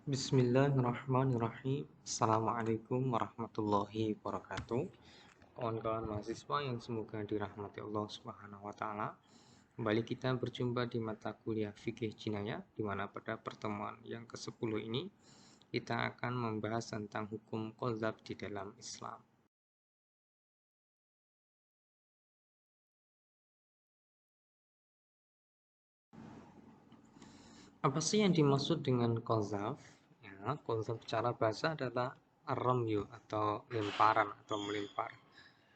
Bismillahirrahmanirrahim. Assalamualaikum warahmatullahi wabarakatuh. Kawan-kawan mahasiswa yang semoga dirahmati Allah Subhanahu wa taala. Kembali kita berjumpa di mata kuliah Fikih Jinayah, di mana pada pertemuan yang ke-10 ini kita akan membahas tentang hukum qadzaf di dalam Islam. Apa sih yang dimaksud dengan qadzaf? Ya, qadzaf secara bahasa adalah ar-ramyu atau lemparan atau melempar.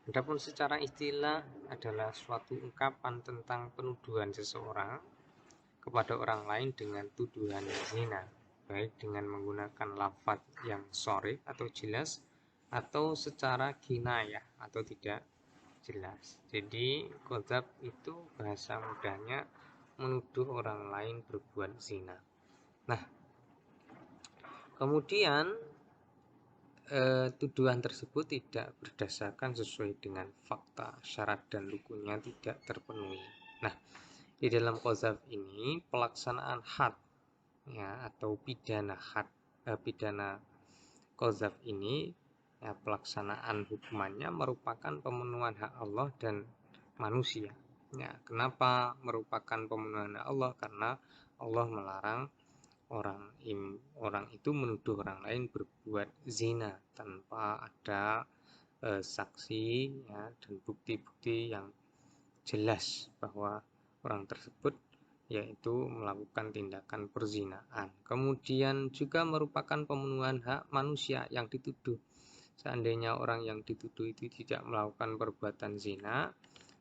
Adapun secara istilah adalah suatu ungkapan tentang penuduhan seseorang kepada orang lain dengan tuduhan zina, baik dengan menggunakan lafaz yang sharih atau jelas atau secara kinayah atau tidak jelas. Jadi qadzaf itu bahasa mudahnya menuduh orang lain berbuat zina. Nah, kemudian tuduhan tersebut tidak berdasarkan sesuai dengan fakta, syarat dan rukunnya tidak terpenuhi. Nah, di dalam qadzaf ini pelaksanaan had ya atau pidana qadzaf ini ya, pelaksanaan hukumannya merupakan pemenuhan hak Allah dan manusia. Ya, kenapa merupakan pemenuhan hak Allah? Karena Allah melarang orang itu menuduh orang lain berbuat zina tanpa ada saksi ya, dan bukti-bukti yang jelas bahwa orang tersebut yaitu melakukan tindakan perzinaan. Kemudian juga merupakan pemenuhan hak manusia yang dituduh. Seandainya orang yang dituduh itu tidak melakukan perbuatan zina,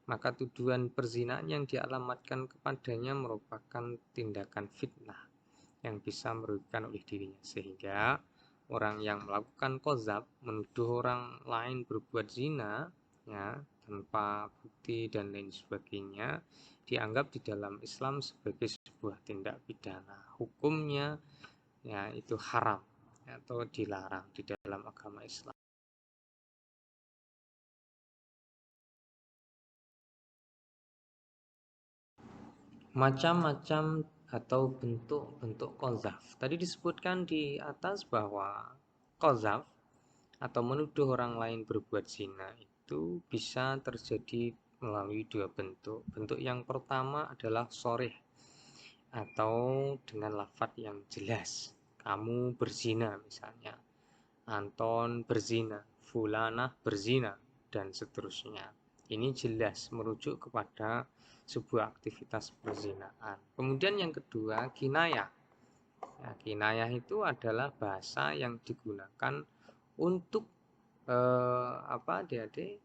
maka tuduhan perzinaan yang dialamatkan kepadanya merupakan tindakan fitnah yang bisa merugikan oleh dirinya, sehingga orang yang melakukan qadzaf menuduh orang lain berbuat zina ya tanpa bukti dan lain sebagainya dianggap di dalam Islam sebagai sebuah tindak pidana. Hukumnya ya itu haram atau dilarang di dalam agama Islam. Macam-macam atau bentuk-bentuk qadzaf. Tadi disebutkan di atas bahwa qadzaf atau menuduh orang lain berbuat zina itu bisa terjadi melalui dua bentuk. Bentuk yang pertama adalah sharih atau dengan lafaz yang jelas. Kamu berzina misalnya. Anton berzina, Fulanah berzina, dan seterusnya. Ini jelas merujuk kepada sebuah aktivitas perzinaan. Kemudian yang kedua, kinayah. Ya, kinayah itu adalah bahasa yang digunakan untuk adik-adik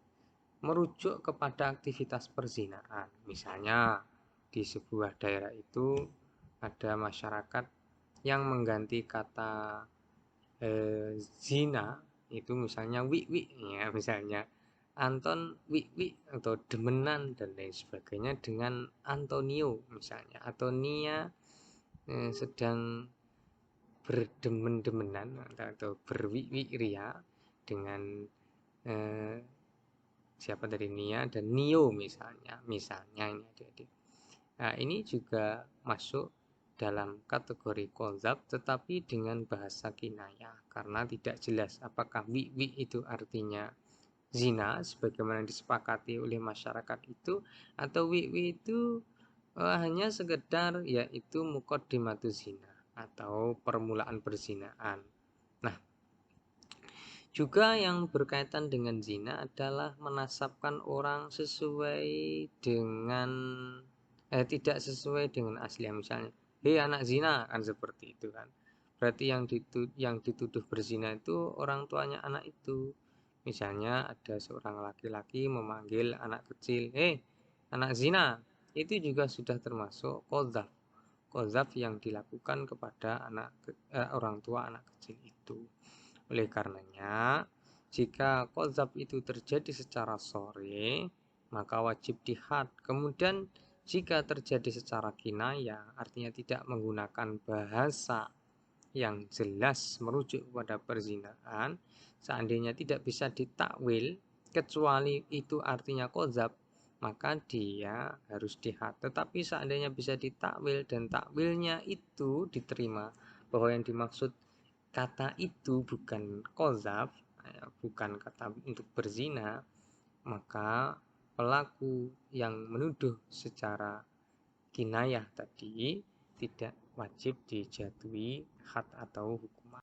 merujuk kepada aktivitas perzinaan. Misalnya di sebuah daerah itu ada masyarakat yang mengganti kata zina itu misalnya wi ya, misalnya Anton wi atau demenan dan lain sebagainya dengan Antonio misalnya, atau Nia sedang berdemen-demenan atau berwi-ria dengan siapa dari Nia dan Nio misalnya ini adik-adik. Nah, ini juga masuk dalam kategori qadzaf tetapi dengan bahasa kinayah karena tidak jelas apakah wi itu artinya zina sebagaimana disepakati oleh masyarakat itu, atau wi itu hanya sekedar yaitu muqaddimatu zina atau permulaan perzinaan. Nah, juga yang berkaitan dengan zina adalah menasabkan orang sesuai dengan tidak sesuai dengan asli, misalnya hei anak zina, kan seperti itu kan. Berarti yang dituduh berzina itu orang tuanya anak itu. Misalnya ada seorang laki-laki memanggil anak kecil, hei anak zina, itu juga sudah termasuk qadzaf yang dilakukan kepada orang tua anak kecil itu. Oleh karenanya, jika qadzaf itu terjadi secara sharih, maka wajib dihad. Kemudian jika terjadi secara kinayah, artinya tidak menggunakan bahasa yang jelas merujuk kepada perzinaan, seandainya tidak bisa ditakwil kecuali itu artinya qadzaf, maka dia harus dihad. Tetapi seandainya bisa ditakwil dan takwilnya itu diterima bahwa yang dimaksud kata itu bukan qadzaf, bukan kata untuk berzina, maka pelaku yang menuduh secara kinayah tadi tidak wajib dijatuhi had atau hukuman.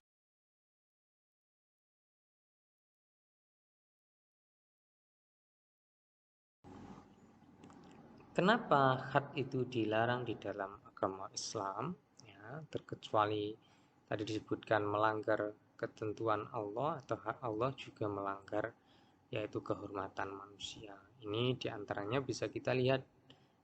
Kenapa had itu dilarang di dalam agama Islam? Ya, terkecuali tadi disebutkan melanggar ketentuan Allah atau hak Allah, juga melanggar yaitu kehormatan manusia. Ini diantaranya bisa kita lihat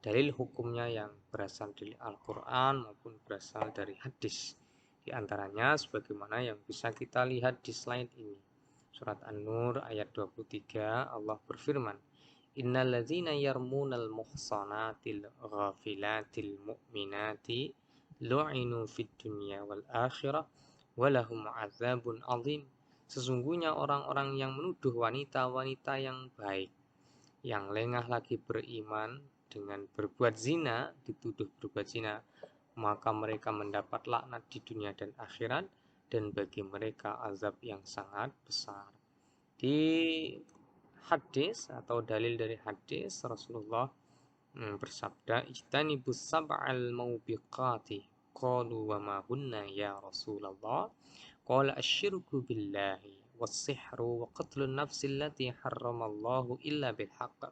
dalil hukumnya yang berasal dari Al-Quran maupun berasal dari hadis. Di antaranya sebagaimana yang bisa kita lihat di slide ini. Surat An-Nur ayat 23, Allah berfirman, Innalladzina yarmunal muhsanatil ghafilatil mu'minati lu'inu fid dunya wal akhirah walahum azabun azim. Sesungguhnya orang-orang yang menuduh wanita-wanita yang baik, yang lengah lagi beriman, dengan berbuat zina, dituduh berbuat zina, maka mereka mendapat laknat di dunia dan akhirat, dan bagi mereka azab yang sangat besar. Di hadis atau dalil dari hadis, Rasulullah bersabda, ijtanibus sab'al maubiqati. Qalu wa ma hunna ya Rasulullah? Qala asyirku billahi was-sihru wa qatlun nafsi allati harramallahu illa bilhaq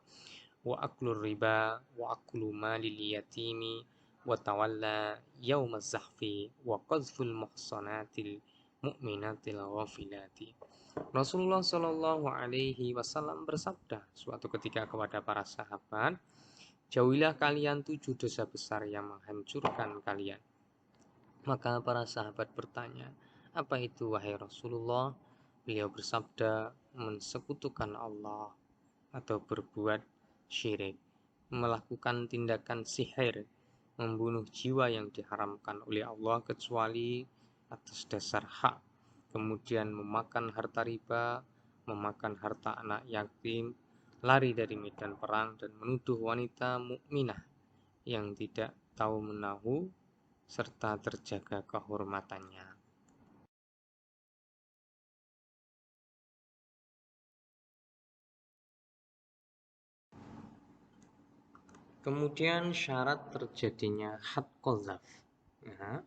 wa aklur riba wa aklu malil yatimi wa tawalla yawmaz zahfi wa qazful muhsanatil mu'minatil ghafilati. Rasulullah Shallallahu Alaihi Wasallam bersabda suatu ketika kepada para sahabat, jauhilah kalian 7 dosa besar yang menghancurkan kalian. Maka para sahabat bertanya, apa itu wahai Rasulullah? Beliau bersabda, mensekutukan Allah atau berbuat syirik, melakukan tindakan sihir, membunuh jiwa yang diharamkan oleh Allah kecuali atas dasar hak, kemudian memakan harta riba, memakan harta anak yatim, lari dari medan perang, dan menuduh wanita mukminah yang tidak tahu menahu serta terjaga kehormatannya. Kemudian syarat terjadinya had qadzaf. Nah,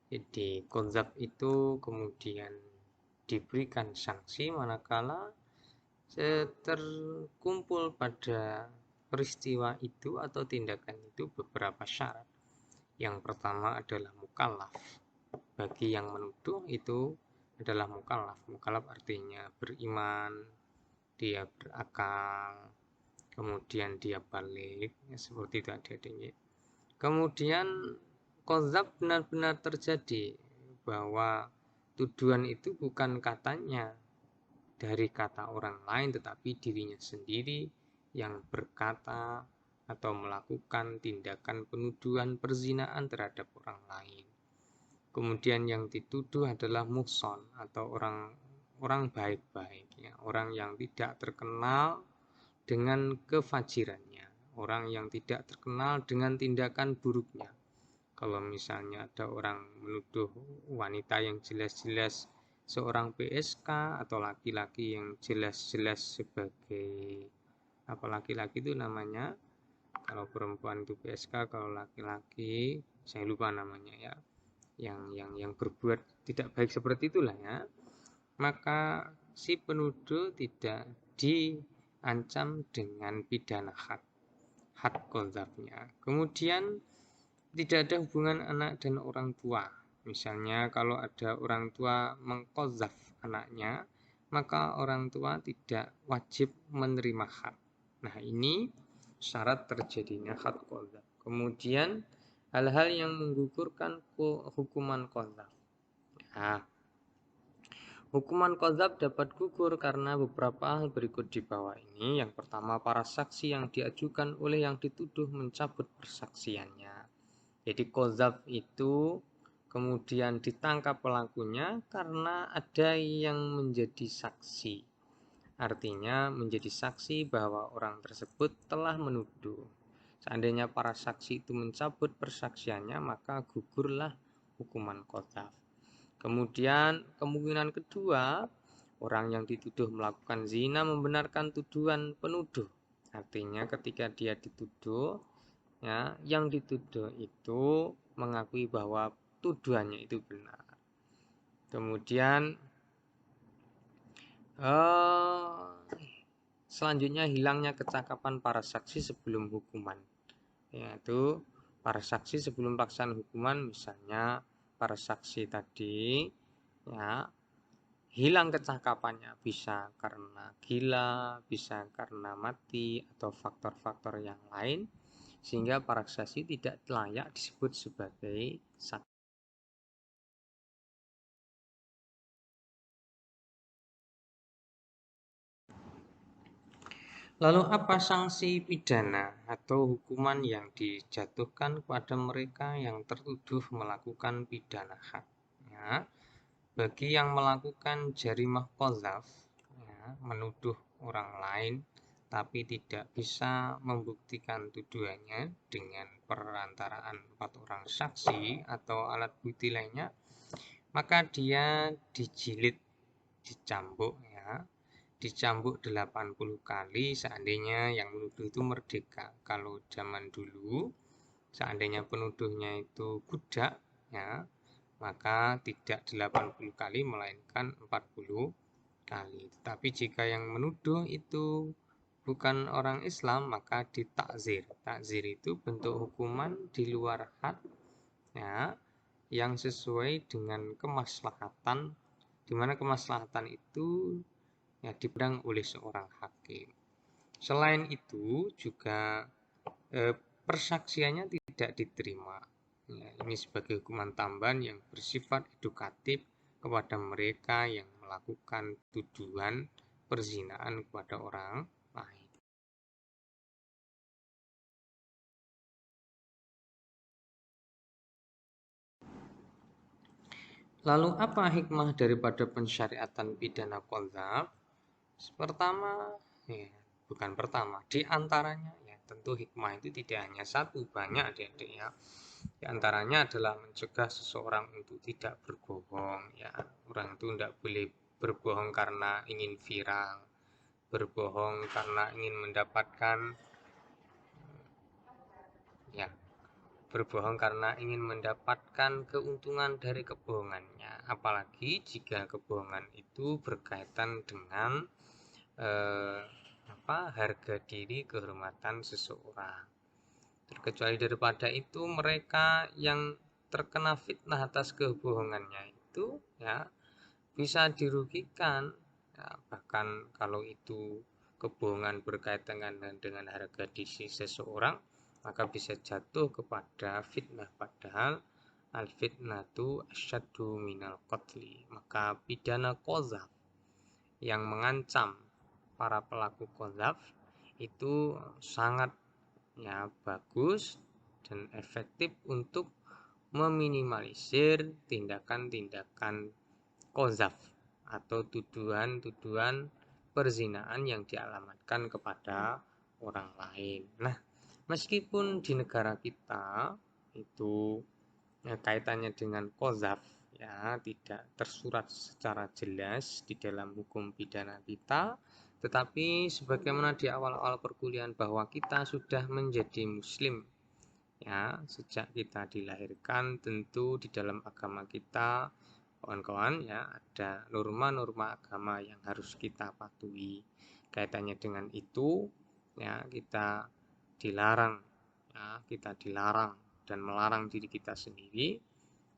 jadi qadzaf itu kemudian diberikan sanksi manakala terkumpul pada peristiwa itu atau tindakan itu beberapa syarat. Yang pertama adalah mukallaf. Bagi yang menuduh itu adalah mukallaf. Mukallaf artinya beriman, dia berakal, kemudian dia balik, ya, seperti itu adik-adiknya. Kemudian qadzaf benar-benar terjadi, bahwa tuduhan itu bukan katanya dari kata orang lain, tetapi dirinya sendiri yang berkata atau melakukan tindakan penuduhan perzinaan terhadap orang lain. Kemudian yang dituduh adalah muhson atau orang baik-baik, ya, orang yang tidak terkenal dengan kefajirannya, orang yang tidak terkenal dengan tindakan buruknya. Kalau misalnya ada orang menuduh wanita yang jelas-jelas seorang PSK atau laki-laki yang jelas-jelas sebagai apa, laki-laki itu namanya, kalau perempuan itu PSK, kalau laki-laki saya lupa namanya ya, yang berbuat tidak baik seperti itulah ya, maka si penuduh tidak diancam dengan pidana had qadzafnya. Kemudian tidak ada hubungan anak dan orang tua. Misalnya kalau ada orang tua mengqadzaf anaknya, maka orang tua tidak wajib menerima had. Nah, ini syarat terjadinya had qadzaf. Kemudian hal-hal yang menggugurkan hukuman qadzaf. Nah, hukuman qadzaf dapat gugur karena beberapa hal berikut di bawah ini. Yang pertama, para saksi yang diajukan oleh yang dituduh mencabut persaksiannya. Jadi qadzaf itu kemudian ditangkap pelakunya karena ada yang menjadi saksi. Artinya menjadi saksi bahwa orang tersebut telah menuduh. Seandainya para saksi itu mencabut persaksiannya, maka gugurlah hukuman qadzaf. Kemudian kemungkinan kedua, orang yang dituduh melakukan zina membenarkan tuduhan penuduh. Artinya ketika dia dituduh, ya, yang dituduh itu mengakui bahwa tuduhannya itu benar. Kemudian selanjutnya hilangnya kecakapan para saksi sebelum hukuman, yaitu para saksi sebelum pelaksanaan hukuman, misalnya para saksi tadi, ya, hilang kecakapannya, bisa karena gila, bisa karena mati, atau faktor-faktor yang lain, sehingga para saksi tidak layak disebut sebagai saksi. Lalu apa sanksi pidana atau hukuman yang dijatuhkan kepada mereka yang tertuduh melakukan pidana had? Ya, bagi yang melakukan jarimah qadzaf, ya, menuduh orang lain tapi tidak bisa membuktikan tuduhannya dengan perantaraan 4 orang saksi atau alat bukti lainnya, maka dia dijilid, dicambuk, ya, dicambuk 80 kali seandainya yang menuduh itu merdeka. Kalau zaman dulu seandainya penuduhnya itu budak, ya, maka tidak 80 kali melainkan 40 kali. Tapi jika yang menuduh itu bukan orang Islam, maka ditakzir. Takzir itu bentuk hukuman di luar had, ya, yang sesuai dengan kemaslahatan, di mana kemaslahatan itu, ya, dipandang oleh seorang hakim. Selain itu juga persaksiannya tidak diterima. Ya, ini sebagai hukuman tambahan yang bersifat edukatif kepada mereka yang melakukan tuduhan perzinaan kepada orang lain. Lalu apa hikmah daripada pensyariatan pidana qadzaf? Pertama, ya, bukan pertama, di antaranya, ya, tentu hikmah itu tidak hanya satu, banyak, adik-adik, ya. Di antaranya adalah mencegah seseorang untuk tidak berbohong, ya. Orang itu tidak boleh berbohong karena ingin viral, berbohong karena ingin mendapatkan, ya, berbohong karena ingin mendapatkan keuntungan dari kebohongannya, apalagi jika kebohongan itu berkaitan dengan harga diri, kehormatan seseorang. Terkecuali daripada itu, mereka yang terkena fitnah atas kebohongannya itu, ya, bisa dirugikan, ya, bahkan kalau itu kebohongan berkaitan dengan harga diri seseorang, maka bisa jatuh kepada fitnah, padahal al fitnatu asyaddu minal qatli. Maka pidana qadzaf yang mengancam para pelaku qadzaf itu sangat, ya, bagus dan efektif untuk meminimalisir tindakan-tindakan qadzaf atau tuduhan-tuduhan perzinaan yang dialamatkan kepada orang lain. Nah, meskipun di negara kita itu, ya, kaitannya dengan qadzaf, ya, tidak tersurat secara jelas di dalam hukum pidana kita, tetapi sebagaimana di awal-awal perkuliahan bahwa kita sudah menjadi muslim, ya, sejak kita dilahirkan, tentu di dalam agama kita, kawan-kawan, ya, ada norma-norma agama yang harus kita patuhi. Kaitannya dengan itu, ya, kita dilarang, ya, kita dilarang dan melarang diri kita sendiri,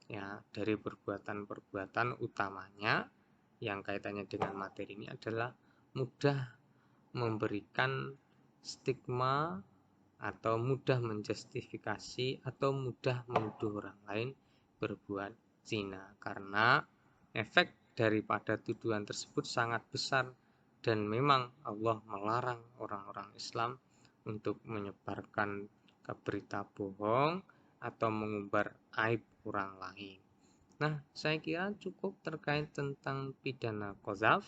ya, dari perbuatan-perbuatan, utamanya yang kaitannya dengan materi ini adalah mudah memberikan stigma atau mudah menjustifikasi atau mudah menuduh orang lain berbuat zina, karena efek daripada tuduhan tersebut sangat besar dan memang Allah melarang orang-orang Islam untuk menyebarkan berita bohong atau mengumbar aib orang lain. Nah, saya kira cukup terkait tentang pidana qadzaf.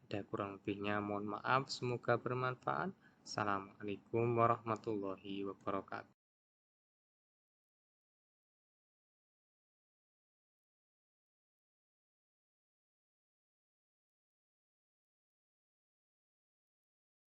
Ada kurang lebihnya mohon maaf, semoga bermanfaat. Assalamualaikum warahmatullahi wabarakatuh.